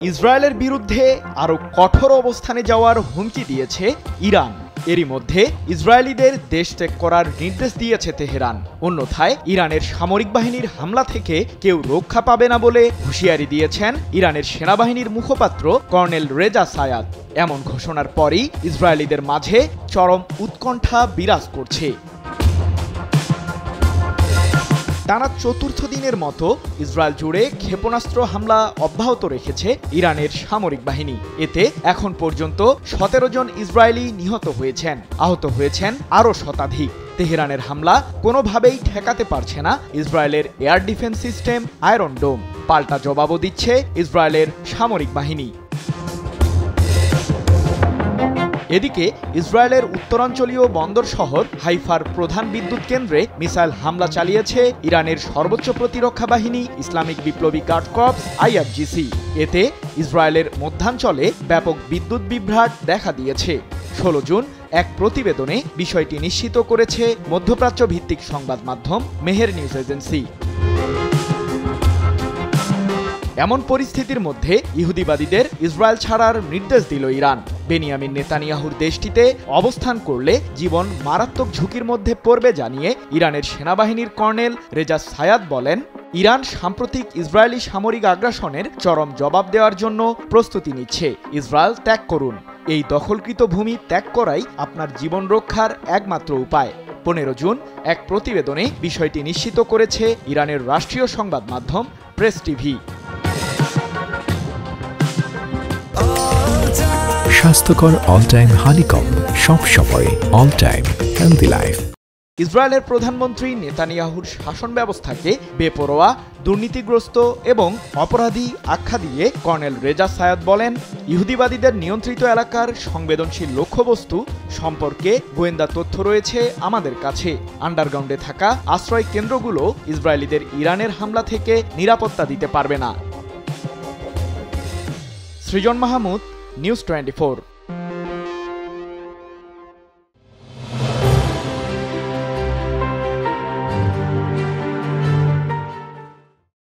ইসরায়েলের বিরুদ্ধে আরও কঠোর অবস্থানে যাওয়ার হুমকি দিয়েছে ইরান। এরই মধ্যে ইসরায়েলিদের দেশ ত্যাগ করার নির্দেশ দিয়েছে তেহরান। অন্যথায় ইরানের সামরিক বাহিনীর হামলা থেকে কেউ রক্ষা পাবে না বলে হুঁশিয়ারি দিয়েছেন ইরানের সেনাবাহিনীর মুখপাত্র কর্নেল রেজা সায়াদ। এমন ঘোষণার পরই ইসরায়েলিদের মাঝে চরম উৎকণ্ঠা বিরাজ করছে। টানা চতুর্থ দিনের মতো ইসরায়েল জুড়ে ক্ষেপণাস্ত্র হামলা অব্যাহত রেখেছে ইরানের সামরিক বাহিনী। এতে এখন পর্যন্ত 17 জন ইসরায়েলি নিহত হয়েছেন, আহত হয়েছেন আরও শতাধিক। তেহরানের হামলা কোনোভাবেই ঠেকাতে পারছে না ইসরায়েলের এয়ার ডিফেন্স সিস্টেম আয়রন ডোম। পাল্টা জবাবও দিচ্ছে ইসরায়েলের সামরিক বাহিনী। এদিকে ইসরায়েলের উত্তরাঞ্চলীয় বন্দর শহর হাইফার প্রধান বিদ্যুৎ কেন্দ্রে মিসাইল হামলা চালিয়েছে ইরানের সর্বোচ্চ প্রতিরক্ষা বাহিনী ইসলামিক বিপ্লবী গার্ড কর্পস IRGC। এতে ইসরায়েলের মধ্যাঞ্চলে ব্যাপক বিদ্যুৎ বিভ্রাট দেখা দিয়েছে। 16 জুন এক প্রতিবেদনে বিষয়টি নিশ্চিত করেছে মধ্যপ্রাচ্য ভিত্তিক সংবাদ মাধ্যম মেহের নিউজ এজেন্সি। এমন পরিস্থিতির মধ্যে ইহুদিবাদীদের ইসরায়েল ছাড়ার নির্দেশ দিল ইরান। বেনিয়ামিন নেতানিয়াহুর দেশটিতে অবস্থান করলে জীবন মারাত্মক ঝুঁকির মধ্যে পড়বে জানিয়ে ইরানের সেনাবাহিনীর কর্নেল রেজা সায়াদ বলেন, ইরান সাম্প্রতিক ইসরায়েলি সামরিক আগ্রাসনের চরম জবাব দেওয়ার জন্য প্রস্তুতি নিচ্ছে। ইসরায়েল ত্যাগ করুন। এই দখলকৃত ভূমি ত্যাগ করাই আপনার জীবন রক্ষার একমাত্র উপায়। 15 জুন এক প্রতিবেদনে বিষয়টি নিশ্চিত করেছে ইরানের রাষ্ট্রীয় সংবাদ মাধ্যম প্রেস টিভি। স্বাস্থ্যকর অল টাইম হানিকম, সব সময় অল টাইম হেলদি লাইফ। ইসরায়েলের প্রধানমন্ত্রী নেতানিয়াহুর শাসন ব্যবস্থাকে বেপরোয়া, দুর্নীতিগ্রস্ত এবং অপরাধী আখ্যা দিয়ে কর্নেল রেজা সায়াদ বলেন, ইহুদিবাদীদের নিয়ন্ত্রিত এলাকার সংবেদনশীল লক্ষ্যবস্তু সম্পর্কে গোয়েন্দা তথ্য রয়েছে আমাদের কাছে। আন্ডারগ্রাউন্ডে থাকা আশ্রয় কেন্দ্রগুলো ইসরায়েলিদের ইরানের হামলা থেকে নিরাপত্তা দিতে পারবে না। সৃজন মাহমুদ, নিউজ 24।